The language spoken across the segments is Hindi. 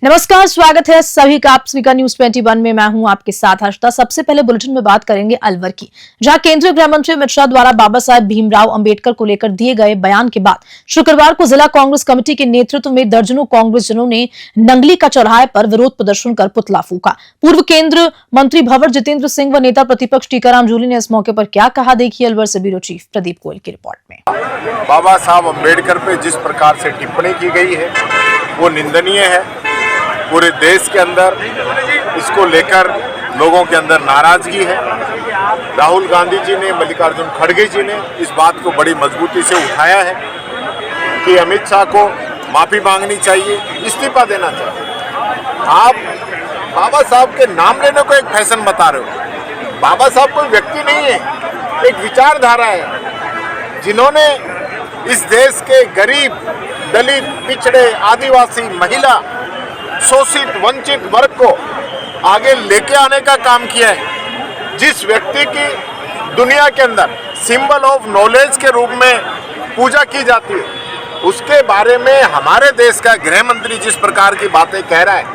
नमस्कार, स्वागत है सभी का आप सभी का न्यूज 21 में। मैं हूं आपके साथ हर्षिता। सबसे पहले बुलेटिन में बात करेंगे अलवर की, जहां केंद्रीय गृह मंत्री अमित शाह द्वारा बाबा साहेब भीमराव अंबेडकर को लेकर दिए गए बयान के बाद शुक्रवार को जिला कांग्रेस कमेटी के नेतृत्व में दर्जनों कांग्रेसजनों ने नंगली का चौराहे पर विरोध प्रदर्शन कर पुतला फूका। पूर्व केंद्रीय मंत्री भंवर जितेंद्र सिंह व नेता प्रतिपक्ष टीकाराम जूली ने इस मौके पर क्या कहा, देखिए अलवर से ब्यूरो चीफ प्रदीप गोयल की रिपोर्ट में। बाबा साहब अम्बेडकर पे जिस प्रकार से टिप्पणी की गई है वो निंदनीय है। पूरे देश के अंदर इसको लेकर लोगों के अंदर नाराजगी है। राहुल गांधी जी ने, मल्लिकार्जुन खड़गे जी ने इस बात को बड़ी मजबूती से उठाया है कि अमित शाह को माफी मांगनी चाहिए, इस्तीफा देना चाहिए। आप बाबा साहब के नाम लेने को एक फैशन बता रहे हो। बाबा साहब कोई व्यक्ति नहीं है, एक विचारधारा है जिन्होंने इस देश के गरीब, दलित, पिछड़े, आदिवासी, महिला, शोषित, वंचित वर्ग को आगे लेके आने का काम किया है। जिस व्यक्ति की दुनिया के अंदर सिंबल ऑफ नॉलेज के रूप में पूजा की जाती है, उसके बारे में हमारे देश का गृह मंत्री जिस प्रकार की बातें कह रहा है,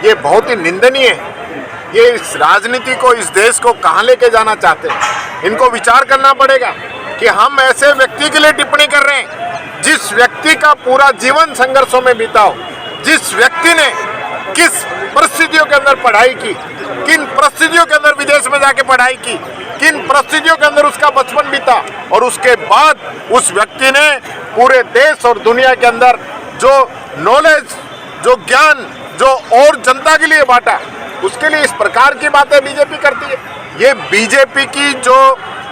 ये बहुत ही निंदनीय है। ये इस राजनीति को, इस देश को कहाँ लेके जाना चाहते हैं, इनको विचार करना पड़ेगा कि हम ऐसे व्यक्ति के लिए टिप्पणी कर रहे हैं जिस व्यक्ति का पूरा जीवन संघर्षों में बीता हो, जिस व्यक्ति ने किस परिस्थितियों के अंदर पढ़ाई की, किन परिस्थितियों के अंदर विदेश में जाके पढ़ाई की, किन परिस्थितियों के अंदर उसका बचपन बीता, और उसके बाद उस व्यक्ति ने पूरे देश और दुनिया के अंदर जो नॉलेज, जो ज्ञान, जो और जनता के लिए बांटा, उसके लिए इस प्रकार की बातें बीजेपी करती है। ये बीजेपी की जो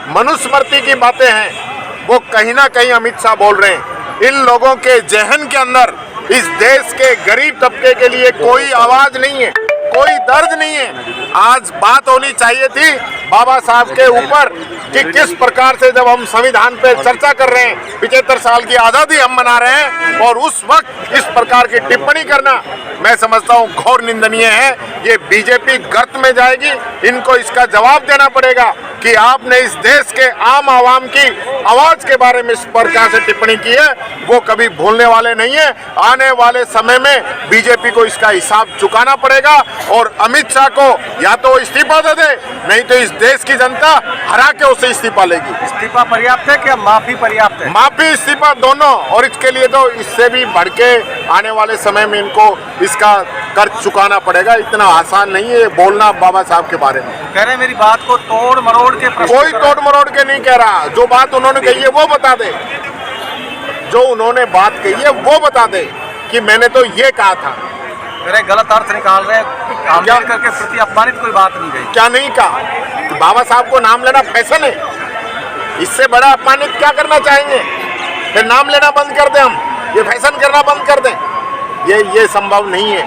मनुस्मृति की बातें हैं वो कहीं ना कहीं अमित शाह बोल रहे हैं। इन लोगों के जहन के अंदर इस देश के गरीब तबके के लिए कोई आवाज नहीं है, कोई दर्द नहीं है। आज बात होनी चाहिए थी बाबा साहब के ऊपर कि किस प्रकार से जब हम संविधान पे चर्चा कर रहे हैं, 75 साल की आज़ादी हम मना रहे हैं, और उस वक्त इस प्रकार की टिप्पणी करना मैं समझता हूँ घोर निंदनीय है। ये बीजेपी गर्त में जाएगी, इनको इसका जवाब देना पड़ेगा कि आपने इस देश के आम आवाम की आवाज के बारे में इस प्रकार से टिप्पणी की है, वो कभी भूलने वाले नहीं है। आने वाले समय में बीजेपी को इसका हिसाब चुकाना पड़ेगा, और अमित शाह को या तो इस्तीफा दे दे, नहीं तो इस देश की जनता हरा के उसे इस्तीफा लेगी। इस्तीफा पर्याप्त है क्या माफी पर्याप्त है? माफी, इस्तीफा दोनों, और इसके लिए तो इससे भी बढ़ के आने वाले समय में इनको इसका कर्ज चुकाना पड़ेगा। इतना आसान नहीं है बोलना बाबा साहब के बारे में। कह रहे मेरी बात को तोड़ मरोड़ के, कोई तोड़ मरोड़ के नहीं कह रहा। जो बात उन्होंने कही है वो बता दे, जो उन्होंने बात कही है वो बता दे कि मैंने तो ये कहा था। मेरे गलत अर्थ निकाल रहे हैं। अम्बेडकर के प्रति अपमानित कोई बात नहीं गई। क्या नहीं कहा कि बाबा साहब को नाम लेना फैशन है? इससे बड़ा अपमानित क्या करना चाहेंगे? फिर नाम लेना बंद कर दें, हम ये फैशन करना बंद कर दें? ये संभव नहीं है,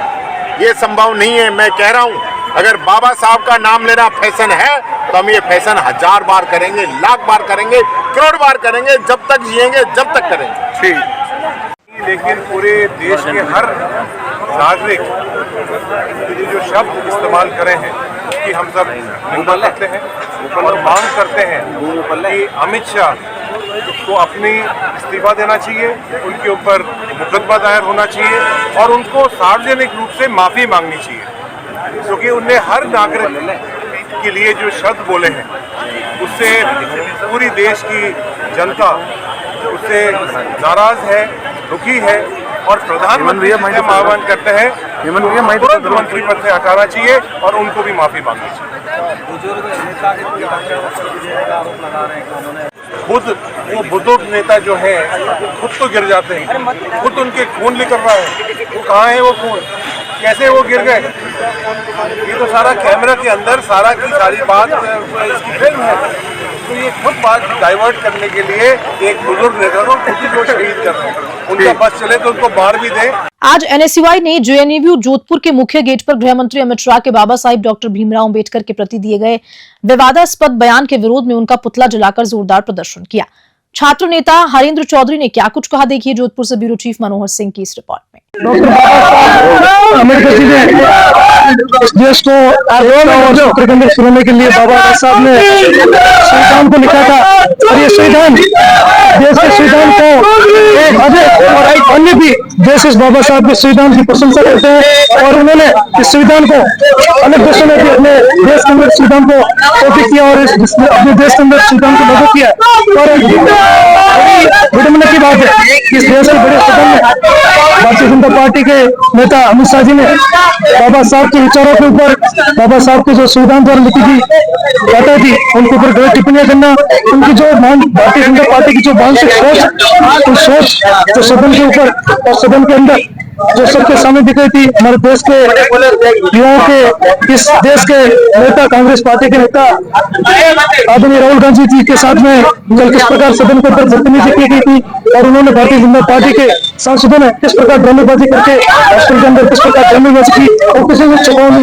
ये संभव नहीं है। मैं कह रहा हूँ, अगर बाबा साहब का नाम लेना फैशन है तो हम ये फैशन 1000 बार करेंगे, लाख बार करेंगे, करोड़ बार करेंगे, जब तक जिएंगे जब तक करेंगे। ठीक, लेकिन पूरे देश के हर नागरिक ये जो शब्द इस्तेमाल करें हैं कि हम सब निंदा करते हैं और मांग करते हैं कि अमित शाह को अपनी इस्तीफा देना चाहिए, उनके ऊपर मुकदमा दायर होना चाहिए और उनको सार्वजनिक रूप से माफ़ी मांगनी चाहिए, क्योंकि उनने हर नागरिक के लिए जो शब्द बोले हैं उससे पूरी देश की जनता उससे नाराज है, दुखी है, और प्रधानमंत्री से आह्वान करते हैं तुरंत मंत्री पद से हटाना चाहिए और उनको भी माफी मांगनी चाहिए। खुद वो बुजुर्ग नेता जो है खुद तो गिर जाते हैं, खुद उनके खून निकल रहा है, वो कहाँ है वो खून, कैसे वो गिर गए? ये तो सारा कैमरा के अंदर सारा की सारी बात इसकी फिल्म है। तो ये खुद बात डाइवर्ट करने के लिए एक बुजुर्ग नेता को खुद ही जो शहीद कर रहे हैं, उनका बस चले तो उनको मार भी दे। आज एनएसयूआई ने जेएनयू जोधपुर के मुख्य गेट पर गृह मंत्री अमित शाह के बाबा साहिब डॉक्टर भीमराव अंबेडकर के प्रति दिए गए विवादास्पद बयान के विरोध में उनका पुतला जलाकर जोरदार प्रदर्शन किया। छात्र नेता हरेंद्र चौधरी ने क्या कुछ कहा, देखिए जोधपुर से ब्यूरो चीफ मनोहर सिंह की इस रिपोर्ट में। इस देश को और के अंदर सुनाने के लिए बाबा साहब ने संविधान को लिखा था। और ये संविधान देश के संविधान को और अन्य भी देश इस बाबा साहब के संविधान की प्रशंसा करते हैं। और उन्होंने इस संविधान को अन्य देशों ने भी अपने देश के अंदर संविधान को कॉपी किया और अपने देश के अंदर संविधान को लागू किया। और विडम्बना की बात है कि इस देश के बड़े सदन में भारतीय जनता पार्टी के नेता अमित शाह जी ने बाबा साहब के विचारों के ऊपर, बाबा साहब के जो संविधान द्वारा लिखी थी गाथा थी, उनके ऊपर गलत टिप्पणियां करना, उनकी जो भारतीय जनता पार्टी की जो मानसिक सोच, उस सोच जो सदन के ऊपर और सदन के अंदर जो सबके सामने दिख रही थी, हमारे देश के युवाओं के, इस देश के नेता, कांग्रेस पार्टी के नेता आदरणीय राहुल गांधी जी के साथ में कल किस प्रकार सदन के ऊपर बदतमीजी की गई थी और उन्होंने भारतीय जनता पार्टी के सांसदों ने किस प्रकार ड्रामेबाजी करके राष्ट्र के अंदर किस प्रकार ड्रामेबाजी की और किसी ने चुनाव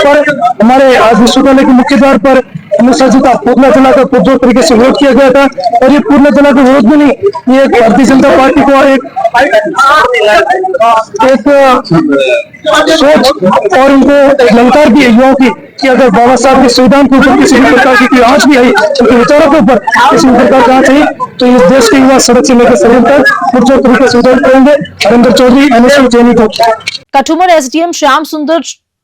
पर हमारे आज विश्वविद्यालय के मुख्य द्वार पर अमित शाह जी का पुतला जलाकर पुरजोर तरीके से विरोध किया गया था। और ये पुतला जलाकर विरोध भी नहीं, ये भारतीय जनता पार्टी को एक सोच और उनको एक ललकार भी है युवाओं की कि अगर बाबा साहब के संविधान के ऊपर किसी भी प्रकार की कोई आंच भी आई, उनके विचारों के ऊपर किसी भी प्रकार की आंच आई, तो इस देश के युवा सड़क से लेकर सदन तक पुरजोर तरीके से विरोध करेंगे। हरिंदर चौधरी, NSU जैनी। कठुमर एसडीएम श्याम सुंदर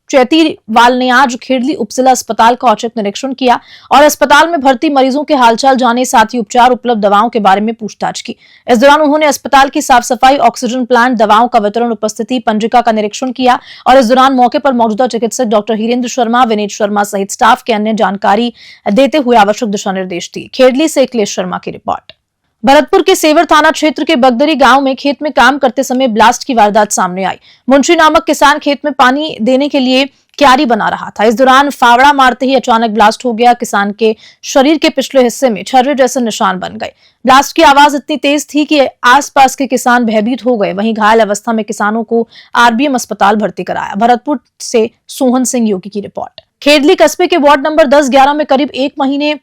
चैतीवाल ने आज खेड़ली उपजिला अस्पताल का औचक निरीक्षण किया और अस्पताल में भर्ती मरीजों के हालचाल जाने, साथ ही उपचार उपलब्ध दवाओं के बारे में पूछताछ की। इस दौरान उन्होंने अस्पताल की साफ सफाई, ऑक्सीजन प्लांट, दवाओं का वितरण, उपस्थिति पंजिका का निरीक्षण किया और इस दौरान मौके पर मौजूदा चिकित्सक डॉक्टर हीरेंद्र शर्मा, विनीत शर्मा सहित स्टाफ के अन्य जानकारी देते हुए आवश्यक दिशा निर्देश दिए। खेड़ली से अखिलेश शर्मा की रिपोर्ट। भरतपुर के सेवर थाना क्षेत्र के बगदरी गांव में खेत में काम करते समय ब्लास्ट की वारदात सामने आई। मुंशी नामक किसान खेत में पानी देने के लिए क्यारी बना रहा था। इस दौरान फावड़ा मारते ही अचानक ब्लास्ट हो गया। किसान के शरीर के पिछले हिस्से में छर्रे जैसे निशान बन गए। ब्लास्ट की आवाज इतनी तेज थी कि आसपास के किसान भयभीत हो गए। वहीं घायल अवस्था में किसानों को RBM अस्पताल भर्ती कराया। भरतपुर से सोहन सिंह योगी की रिपोर्ट। खेड़ली कस्बे के वार्ड नंबर 10-11 में करीब 1 महीने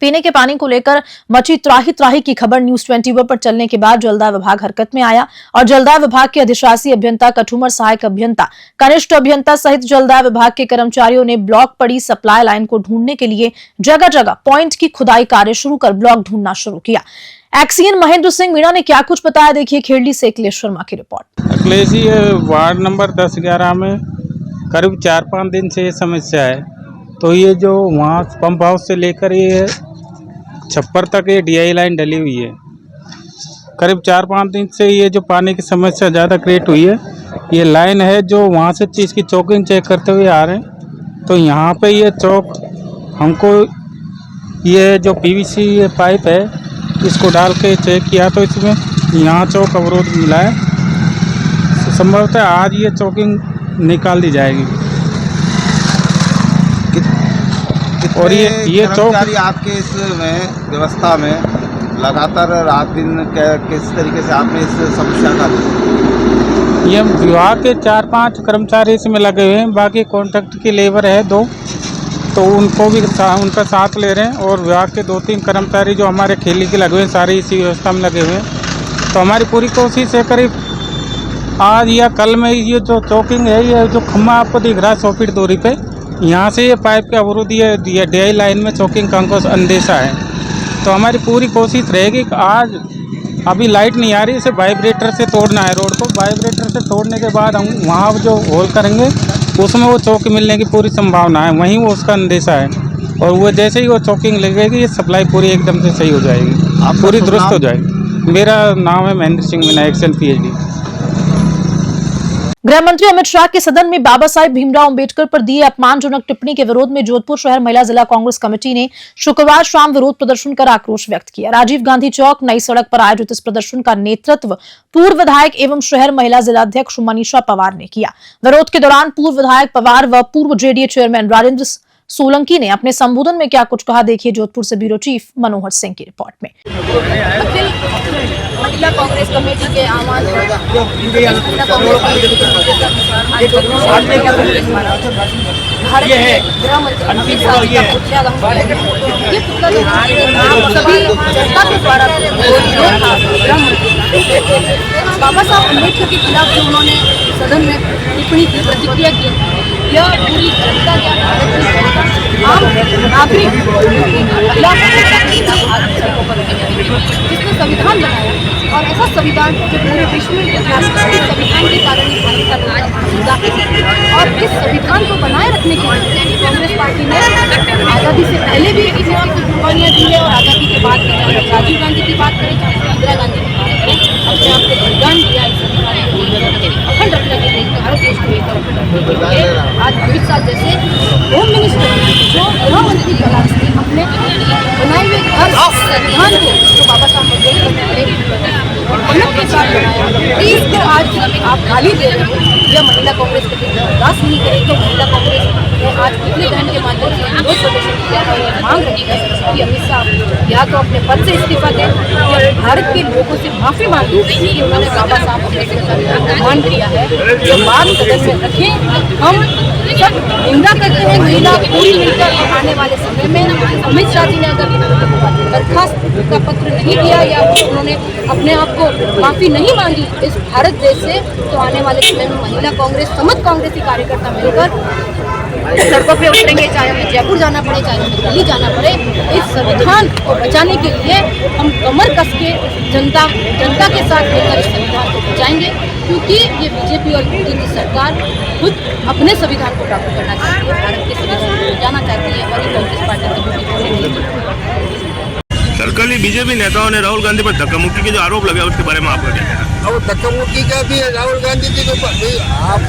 पीने के पानी को लेकर मची त्राही की खबर न्यूज 21 पर चलने के बाद जलदाय विभाग हरकत में आया और जलदाय विभाग के अधिशासी अभियंता, कठुमर सहायक अभियंता, कनिष्ठ अभियंता सहित जलदाय विभाग के कर्मचारियों ने ब्लॉक पड़ी सप्लाई लाइन को ढूंढने के लिए जगह जगह पॉइंट की खुदाई कार्य शुरू कर ब्लॉक ढूंढना शुरू किया। एक्सीएन महेंद्र सिंह मीणा ने क्या कुछ बताया, देखिए खेड़ली से अखिलेश शर्मा की report. Akhilesh ji, ward number 10-11 में करीब 4-5 दिन से ये समस्या है। तो ये जो वहाँ पंप हाउस से लेकर ये छप्पर तक ये DI लाइन डली हुई है। करीब 4-5 दिन से ये जो पानी की समस्या ज़्यादा क्रिएट हुई है। ये लाइन है जो वहाँ से चीज़ की चौकिंग चेक करते हुए आ रहे हैं। तो यहाँ पे ये चौक हमको ये जो PVC पाइप है इसको डाल के चेक किया तो इसमें यहाँ चौक अवरोध मिला है। संभवतः आज ये चौकिंग निकाल दी जाएगी। और ये चौक आपके इस में व्यवस्था में लगातार रात दिन किस तरीके से आपने इस समस्या का ये विभाग के 4-5 कर्मचारी इसमें लगे हुए हैं। बाकी कॉन्ट्रैक्ट की लेबर है 2, तो उनको भी उनका साथ ले रहे हैं। और विभाग के 2-3 कर्मचारी जो हमारे खेली के लगे हुए हैं सारे इसी व्यवस्था में लगे हुए हैं। तो हमारी पूरी कोशिश है करीब आज या कल में ये जो चौकिंग है, ये जो खम्मा आपको दिख रहा है 100 फीट दूरी पे, यहाँ से ये पाइप के अवरोध ये DI लाइन में चौकिंग का हमको अंदेशा है। तो हमारी पूरी कोशिश रहेगी कि आज अभी लाइट नहीं आ रही, इसे वाइब्रेटर से तोड़ना है रोड को। वाइब्रेटर से तोड़ने के बाद हम वहाँ जो होल करेंगे उसमें वो चौकी मिलने की पूरी संभावना है, वहीं वो उसका अंदेशा है। और वो जैसे ही वो चौकिंग लगेगी ये सप्लाई पूरी एकदम से सही हो जाएगी, पूरी दुरुस्त हो जाएगी। मेरा नाम है महेंद्र सिंह मीणा, एक्शन PhD। गृह मंत्री अमित शाह के सदन में बाबा साहेब भीमराव अंबेडकर पर दिए अपमानजनक टिप्पणी के विरोध में जोधपुर शहर महिला जिला कांग्रेस कमेटी ने शुक्रवार शाम विरोध प्रदर्शन कर आक्रोश व्यक्त किया। राजीव गांधी चौक नई सड़क पर आयोजित इस प्रदर्शन का नेतृत्व पूर्व विधायक एवं शहर महिला जिलाध्यक्ष मनीषा पवार ने किया। विरोध के दौरान पूर्व विधायक पवार व पूर्व JDA चेयरमैन राजेंद्र सोलंकी ने अपने संबोधन में क्या कुछ कहा, देखिए जोधपुर से ब्यूरो चीफ मनोहर सिंह की रिपोर्ट में। अखिल महिला कांग्रेस कमेटी के आह्वान भारत के गृह मंत्री अमित शाह का पुतला दहन, ये पुतला सभी जनता के द्वारा गृह मंत्री बाबा साहब अम्बेडकर के खिलाफ जो उन्होंने सदन में टिप्पणी की, प्रतिक्रिया की, यह पूरी जनता क्या भारत की जनता आम नागरिक महिला जिसने संविधान बनाया और ऐसा संविधान जो पूरे विश्व में इतिहास में इस संविधान के कारण ही भारत का नाम है और इस संविधान को बनाए रखने के लिए कांग्रेस पार्टी ने आज़ादी से पहले भी इतिहास की कुर्बानियाँ दी है और आज़ादी के बाद चाहे राजीव गांधी की बात करें चाहे इंदिरा गांधी की बात करें अपने आप को बलिदान दिया इस संविधान को अखंड रखने के लिए भारत देश को एक आज अमित शाह जैसे होम मिनिस्टर जो गृहमंत्री तलाश थी अपने बनाए हुए हर संविधान को जो बाबा साहब अम्बेडकर ने और मेहनत के साथ बनाया इसको आज आप गाली दे रहे हो यह महिला कांग्रेस कभी बर्दाश्त नहीं करेगी। तो महिला कांग्रेस ने आज पिछले बहन के माध्यम से विरोध प्रदर्शन किया है और मांग रही है कि अमित शाह या तो अपने पद से इस्तीफा दें या भारत के लोगों से माफी मांगे कि उन्होंने बाबा साहब अम्बेडकर का अपमान किया है। ये बात सदन में रखें। हम सब निंदा करते हैं महिला पूरी मिलकर आने वाले समय में अमित शाह जी ने अगर दरखास्त का पत्र नहीं दिया या उन्होंने अपने आप को माफी नहीं मांगी इस भारत देश से तो आने वाले समय में महिला कांग्रेस समस्त कांग्रेसी कार्यकर्ता मिलकर सड़कों पे उतरेंगे, चाहे हमें जयपुर जाना पड़े चाहे हमें दिल्ली जाना पड़े। इस संविधान को बचाने के लिए हम कमर कस के जनता के साथ मिलकर इस संविधान को बचाएंगे क्योंकि ये बीजेपी और मोदी की सरकार खुद अपने संविधान को लागू करना चाहती है, भारत के संविधान को बचाना चाहती है और ये कांग्रेस पार्टी कभी भी पूरी नहीं है। सरकारी बीजेपी नेताओं ने राहुल गांधी पर धक्का मुक्की के जो आरोप लगाया उसके बारे में आपका क्या कहना है? और धक्का मुक्की का भी है राहुल गांधी जी के ऊपर। आप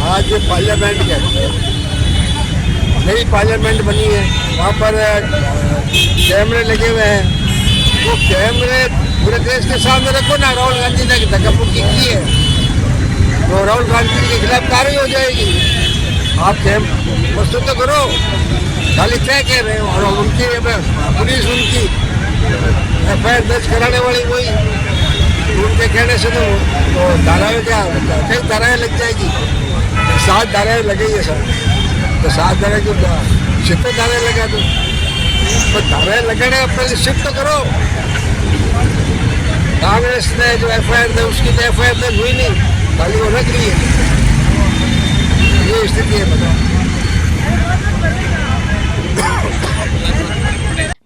आज पार्लियामेंट के नई पार्लियामेंट बनी है वहाँ पर कैमरे लगे हुए हैं तो कैमरे पूरे देश के सामने रखो ना। राहुल गांधी ने धक्का मुक्की की है तो राहुल गांधी के खिलाफ कार्रवाई हो जाएगी। आप प्रस्तुत तो करो खाली क्या कह रहे हो और उनकी पुलिस उनकी FIR दर्ज कराने वाली वही उनके कहने से तो धाराएं क्या कई धाराएं लग जाएगी। 7 धाराएं लगेगी सर तो 7 धाराएं जो 70 धाराएं लगा दो तो धाराएं लगाने पहले शिफ्ट तो करो। कांग्रेस ने जो FIR दी उसकी तो FIR दर्ज हुई नहीं खाली वो रख ली है। ये स्थिति है बताओ।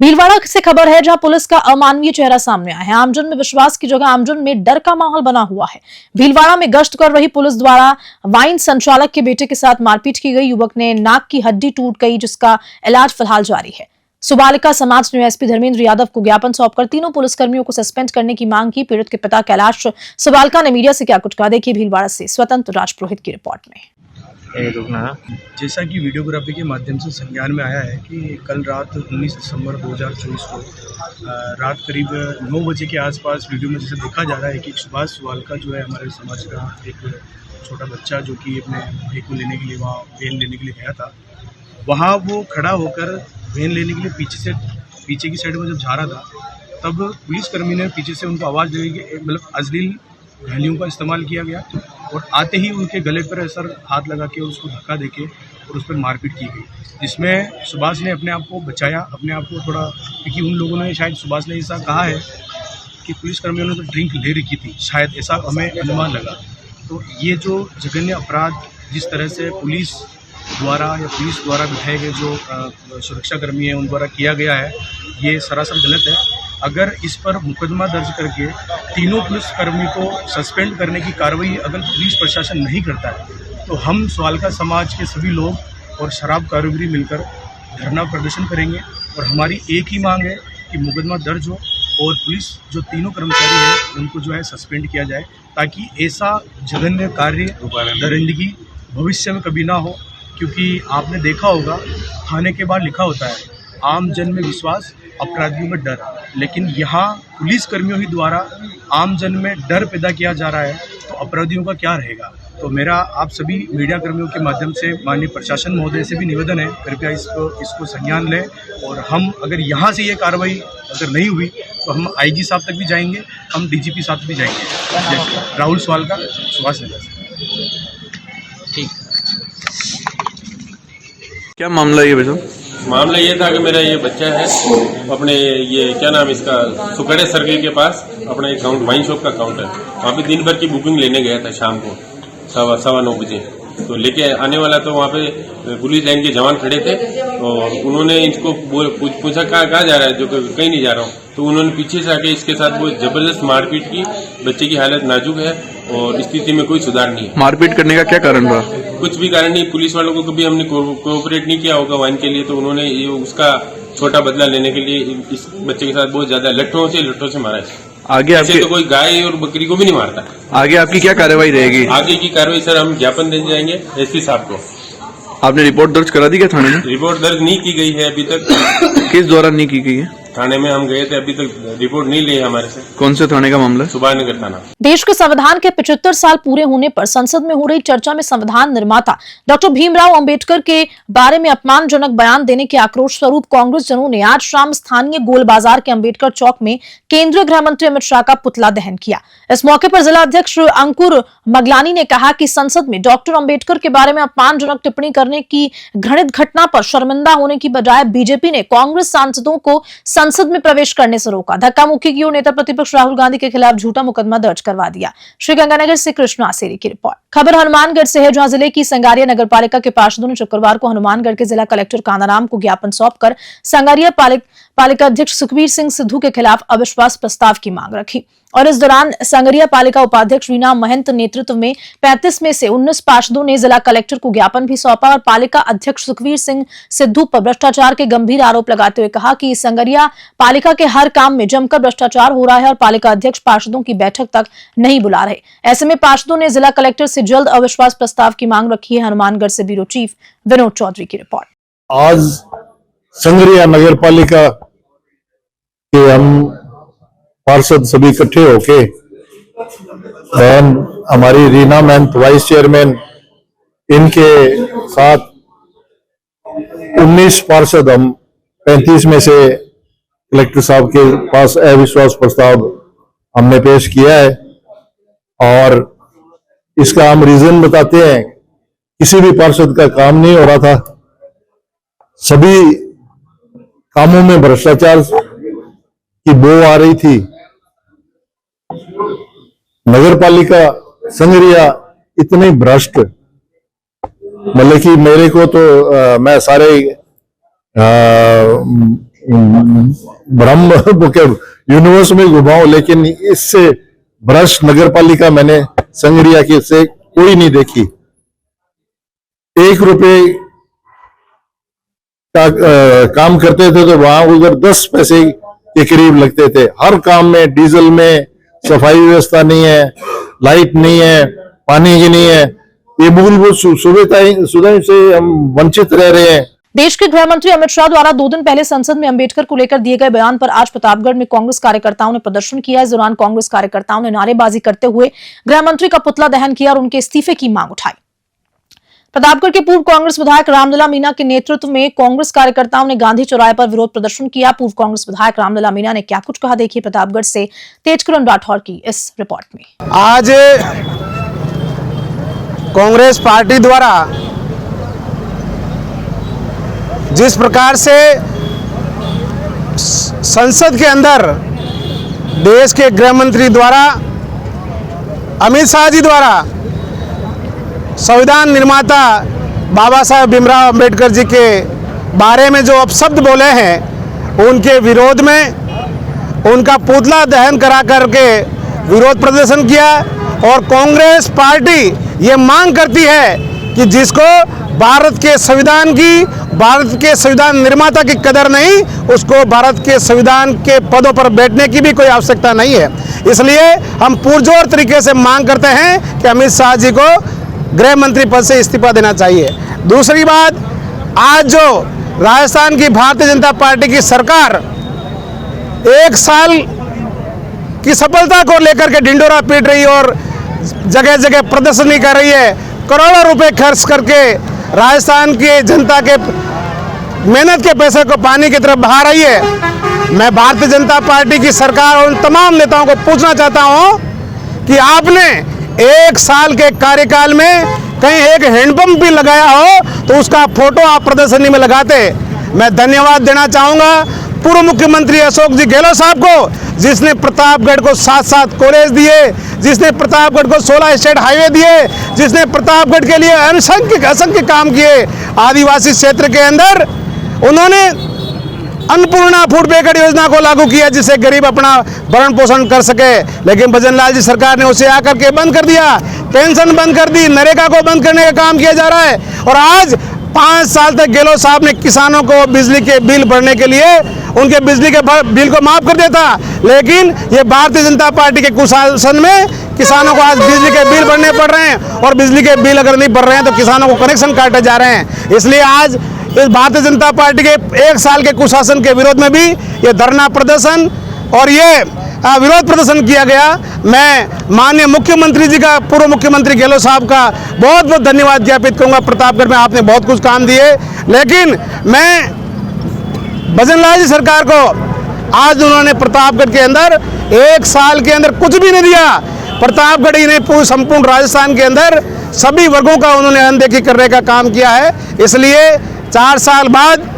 भीलवाड़ा से खबर है जहां पुलिस का अमानवीय चेहरा सामने आया है। आमजन में विश्वास की जगह आमजन में डर का माहौल बना हुआ है। भीलवाड़ा में गश्त कर रही पुलिस द्वारा वाइन संचालक के बेटे के साथ मारपीट की गई। युवक ने नाक की हड्डी टूट गई जिसका इलाज फिलहाल जारी है। सुबालिका समाज ने एसपी धर्मेंद्र यादव को ज्ञापन सौंपकर तीनों पुलिसकर्मियों को सस्पेंड करने की मांग की। पीड़ित के पिता कैलाश सुबालिका ने मीडिया से क्या कुछ कहा, देखिए भीलवाड़ा से स्वतंत्र राजपुरोहित की रिपोर्ट में। जैसा कि वीडियोग्राफी के माध्यम से संज्ञान में आया है कि कल रात 19 दिसंबर 2024 को रात करीब 9 बजे के आसपास वीडियो में जैसे देखा जा रहा है कि सुभाष सुबालिका जो है हमारे समाज का एक छोटा बच्चा जो कि अपने भाई को लेने के लिए वहाँ वेन लेने के लिए गया था, वहाँ वो खड़ा होकर वेन लेने के लिए पीछे की साइड में जब जा रहा था तब पुलिसकर्मी ने पीछे से उनको आवाज़ दी कि मतलब अश्लील गालियों का इस्तेमाल किया गया और आते ही उनके गले पर ऐसा हाथ लगा के उसको धक्का देके और उस पर मारपीट की गई, जिसमें सुभाष ने अपने आप को बचाया, अपने आप को थोड़ा, क्योंकि उन लोगों ने शायद सुभाष ने ऐसा कहा है कि पुलिसकर्मियों ने तो ड्रिंक ले रखी थी, शायद ऐसा हमें अनुमान लगा। तो ये जो जघन्य अपराध जिस तरह से पुलिस द्वारा बिठाए गए जो सुरक्षाकर्मी हैं उन द्वारा किया गया है, ये सरासर गलत है। अगर इस पर मुकदमा दर्ज करके तीनों पुलिसकर्मी को सस्पेंड करने की कार्रवाई अगर पुलिस प्रशासन नहीं करता है तो हम सुबालिका समाज के सभी लोग और शराब कारोबारी मिलकर धरना प्रदर्शन करेंगे और हमारी एक ही मांग है कि मुकदमा दर्ज हो और पुलिस जो तीनों कर्मचारी हैं उनको जो है सस्पेंड किया जाए ताकि ऐसा जघन्य कार्य दरिंदगी भविष्य में कभी ना हो। क्योंकि आपने देखा होगा थाने के बाहर लिखा होता है आम जन में विश्वास अपराधियों में डर, लेकिन यहाँ पुलिसकर्मियों ही द्वारा आम जन में डर पैदा किया जा रहा है तो अपराधियों का क्या रहेगा। तो मेरा आप सभी मीडिया कर्मियों के माध्यम से माननीय प्रशासन महोदय से भी निवेदन है, कृपया इसको संज्ञान लें और हम अगर यहाँ से ये कार्रवाई अगर नहीं हुई तो हम IG साहब तक भी जाएंगे, हम DGP साहब तक भी जाएंगे। राहुल सुबालिका, सुभाष नगर। ठीक, क्या मामला ये बेटा? मामला ये था कि मेरा ये बच्चा है अपने ये क्या नाम इसका सुकड़े सर्किल के पास अपना एक वाइन शॉप का काउंटर, वहाँ पे दिन भर की बुकिंग लेने गया था शाम को 9:15 बजे। तो लेके आने वाला तो वहाँ पे पुलिस लाइन के जवान खड़े थे और उन्होंने इसको पूछा कहाँ जा रहा है, जो कहीं नहीं जा रहा हूँ, तो उन्होंने पीछे से आके इसके साथ वो जबरदस्त मारपीट की। बच्चे की हालत नाजुक है और स्थिति में कोई सुधार नहीं है। मारपीट करने का क्या कारण था? कुछ भी कारण नहीं, पुलिस वालों को कभी हमने कोऑपरेट नहीं किया होगा वाइन के लिए, तो उन्होंने ये उसका छोटा बदला लेने के लिए इस बच्चे के साथ बहुत ज्यादा लट्ठों से मारा है। आगे आपके तो कोई गाय और बकरी को भी नहीं मारता। आगे आपकी क्या कार्रवाई रहेगी? आगे की कार्रवाई सर हम ज्ञापन दे जाएंगे एसपी साहब को। आपने रिपोर्ट दर्ज करा दी क्या थाने में? रिपोर्ट दर्ज नहीं की गई है अभी तक। किस दौरान नहीं की गई है? थाने में हम गए थे, अभी तक रिपोर्ट नहीं ली है हमारे से। कौन से थाने का मामला? सुभाष नगर थाना। देश के संविधान के 75 साल पूरे होने पर संसद में हो रही चर्चा में संविधान निर्माता डॉक्टर भीमराव अंबेडकर के बारे में अपमानजनक बयान देने के आक्रोश स्वरूप कांग्रेस जनों ने आज शाम स्थानीय गोल बाजार के अंबेडकर चौक में केंद्रीय गृह मंत्री अमित शाह का पुतला दहन किया। इस मौके पर जिला अध्यक्ष अंकुर मगलानी ने कहा कि संसद में डॉक्टर अंबेडकर के बारे में अपमानजनक टिप्पणी करने की घृणित घटना पर शर्मिंदा होने की बजाय बीजेपी ने कांग्रेस सांसदों को संसद में प्रवेश करने से रोका। धक्का मुक्की की ओर नेता प्रतिपक्ष राहुल गांधी के खिलाफ झूठा मुकदमा दर्ज करवा दिया। श्रीगंगानगर से कृष्ण आसेरी की रिपोर्ट। खबर हनुमानगढ़ से है, जहां जिले की संगारिया नगरपालिका के पार्षदों ने शुक्रवार को हनुमानगढ़ के जिला कलेक्टर कांदाराम को ज्ञापन सौंपकर संगारिया पालिका अध्यक्ष सुखबीर सिंह सिद्धू के खिलाफ अविश्वास प्रस्ताव की मांग रखी और इस दौरान संगारिया पालिका उपाध्यक्ष वीना महंत नेतृत्व में 35 में से 19 पार्षदों ने जिला कलेक्टर को ज्ञापन भी सौंपा और पालिका अध्यक्ष सुखबीर सिंह सिद्धू पर भ्रष्टाचार के गंभीर आरोप लगाते हुए कहा कि संगारिया पालिका के हर काम में जमकर भ्रष्टाचार हो रहा है और पालिका अध्यक्ष पार्षदों की बैठक तक नहीं बुला रहे। ऐसे में पार्षदों ने जिला कलेक्टर से जल्द अविश्वास प्रस्ताव की मांग रखी है। हनुमानगढ़ से ब्यूरो चीफ विनोद चौधरी की रिपोर्ट। आज संगारिया नगर पालिका के हम पार्षद सभी इकट्ठे होके हमारी रीना महंत वाइस चेयरमैन, इनके साथ 19 पार्षद हम 35 में से कलेक्टर साहब के पास अविश्वास प्रस्ताव हमने पेश किया है और इसका हम रीजन बताते हैं। किसी भी पार्षद का काम नहीं हो रहा था, सभी कामों में भ्रष्टाचार की बो आ रही थी। नगरपालिका संगारिया इतनी भ्रष्ट, मतलब कि मेरे को तो मैं सारे ब्रह्म यूनिवर्स में घुमाऊं, लेकिन इससे भ्रष्ट नगरपालिका मैंने संगारिया की से कोई नहीं देखी। 1 रुपए का काम करते थे तो वहां उधर 10 पैसे के करीब लगते थे। हर काम में, डीजल में सफाई व्यवस्था नहीं है, लाइट नहीं है, पानी की नहीं है, ये मूलभूत सुविधाएं से हम वंचित रह रहे हैं। देश के गृह मंत्री अमित शाह द्वारा 2 दिन पहले संसद में अंबेडकर को लेकर दिए गए बयान पर आज प्रतापगढ़ में कांग्रेस कार्यकर्ताओं ने प्रदर्शन किया। इस दौरान कांग्रेस कार्यकर्ताओं ने नारेबाजी करते हुए गृह मंत्री का पुतला दहन किया और उनके इस्तीफे की मांग उठाई। प्रतापगढ़ के पूर्व कांग्रेस विधायक रामलला मीणा के नेतृत्व में कांग्रेस कार्यकर्ताओं ने गांधी चौराहे पर विरोध प्रदर्शन किया। पूर्व कांग्रेस विधायक रामलला मीणा ने क्या कुछ कहा, देखिए प्रतापगढ़ से तेजकिरण राठौर की इस रिपोर्ट में। आज कांग्रेस पार्टी द्वारा जिस प्रकार से संसद के अंदर देश के गृह मंत्री द्वारा, अमित शाह जी द्वारा संविधान निर्माता बाबा साहेब भीमराव अंबेडकर जी के बारे में जो अपशब्द बोले हैं, उनके विरोध में उनका पुतला दहन करा करके विरोध प्रदर्शन किया। और कांग्रेस पार्टी ये मांग करती है कि जिसको भारत के संविधान की, भारत के संविधान निर्माता की कदर नहीं, उसको भारत के संविधान के पदों पर बैठने की भी कोई आवश्यकता नहीं है। इसलिए हम पुरजोर तरीके से मांग करते हैं कि अमित शाह जी को गृह मंत्री पद से इस्तीफा देना चाहिए। दूसरी बात, आज जो राजस्थान की भारतीय जनता पार्टी की सरकार 1 साल की सफलता को लेकर के ढिंडोरा पीट रही है और जगह जगह प्रदर्शनी कर रही है, करोड़ों रुपए खर्च करके राजस्थान की जनता के मेहनत के पैसे को पानी की तरफ बहा रही है। मैं भारतीय जनता पार्टी की सरकार और उन तमाम नेताओं को पूछना चाहता हूं कि आपने 1 साल के कार्यकाल में कहीं एक हैंडपंप भी लगाया हो तो उसका फोटो आप प्रदर्शनी में लगाते। मैं धन्यवाद देना चाहूँगा पूर्व मुख्यमंत्री अशोक जी गहलोत साहब को, जिसने प्रतापगढ़ को 7-7 कॉलेज दिए, जिसने प्रतापगढ़ को 16 स्टेट हाईवे दिए, जिसने प्रतापगढ़ के लिए असंख्य काम किए। आदिवासी क्षेत्र के अंदर उन्होंने अन्नपूर्णा फूड पैकेट योजना को लागू किया, जिससे गरीब अपना भरण पोषण कर सके। लेकिन भजन लाल जी सरकार ने उसे आकर के बंद कर दिया, पेंशन बंद कर दी, नरेगा को बंद करने का काम किया जा रहा है। और आज 5 साल तक गहलोत साहब ने किसानों को बिजली के बिल भरने के लिए उनके बिजली के बिल को माफ कर देता, लेकिन ये भारतीय जनता पार्टी के कुशासन में किसानों को आज बिजली के बिल भरने पड़ रहे हैं। और बिजली के बिल अगर नहीं भर रहे हैं तो किसानों को कनेक्शन काटे जा रहे हैं। इसलिए आज इस भारतीय जनता पार्टी के 1 साल के कुशासन के विरोध में भी ये धरना प्रदर्शन और ये विरोध प्रदर्शन किया गया। मैं माननीय मुख्यमंत्री जी का, पूर्व मुख्यमंत्री गहलोत साहब का बहुत बहुत धन्यवाद ज्ञापित करूंगा। प्रतापगढ़ में आपने बहुत कुछ काम दिए, लेकिन मैं भजन लाल जी सरकार को आज उन्होंने प्रतापगढ़ के अंदर 1 साल के अंदर कुछ भी नहीं दिया। प्रतापगढ़ ही नहीं, पूरे संपूर्ण राजस्थान के अंदर सभी वर्गों का उन्होंने अनदेखी करने का काम किया है। इसलिए 4 साल बाद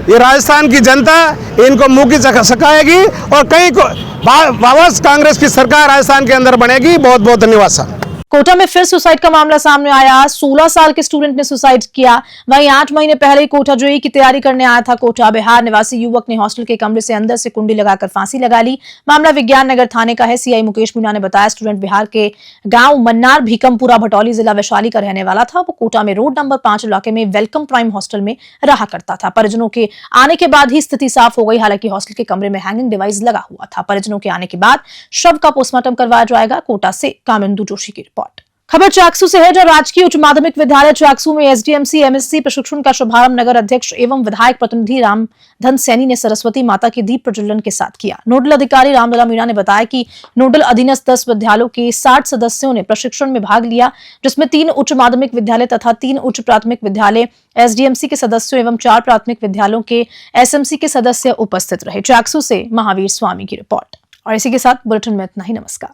ये राजस्थान की जनता इनको मुंह की सकाएगी और कहीं को वापस कांग्रेस की सरकार राजस्थान के अंदर बनेगी। बहुत बहुत धन्यवाद सर। कोटा में फिर सुसाइड का मामला सामने आया। 16 साल के स्टूडेंट ने सुसाइड किया। वहीं 8 महीने पहले ही कोटा जेईई की तैयारी करने आया था कोटा बिहार निवासी युवक ने हॉस्टल के कमरे से अंदर से कुंडी लगाकर फांसी लगा ली। मामला विज्ञान नगर थाने का है। सीआई मुकेश मीणा ने बताया, स्टूडेंट बिहार के गांव मन्नार भीकमपुरा भटौली जिला वैशाली का रहने वाला था। वो कोटा में रोड नंबर 5 इलाके में वेलकम प्राइम हॉस्टल में रहा करता था। परिजनों के आने के बाद ही स्थिति साफ हो गई। हालांकि हॉस्टल के कमरे में हैंगिंग डिवाइस लगा हुआ था। परिजनों के आने के बाद शव का पोस्टमार्टम करवाया जाएगा। कोटा से कामिंदु जोशी की रिपोर्ट। खबर चाकसू से है, जहां राजकीय उच्च माध्यमिक विद्यालय चाकसू में एसडीएमसी एमएससी प्रशिक्षण का शुभारंभ नगर अध्यक्ष एवं विधायक प्रतिनिधि रामधन सैनी ने सरस्वती माता के दीप प्रज्वलन के साथ किया। नोडल अधिकारी रामलला मीणा ने बताया कि नोडल अधीनस्थ 10 विद्यालयों के 60 सदस्यों ने प्रशिक्षण में भाग लिया, जिसमें 3 उच्च माध्यमिक विद्यालय तथा 3 उच्च प्राथमिक विद्यालय एसडीएमसी के सदस्यों एवं 4 प्राथमिक विद्यालयों के एसएमसी के सदस्य उपस्थित रहे। चाकसू से महावीर स्वामी की रिपोर्ट। और इसी के साथ बुलेटिन में इतना ही। नमस्कार।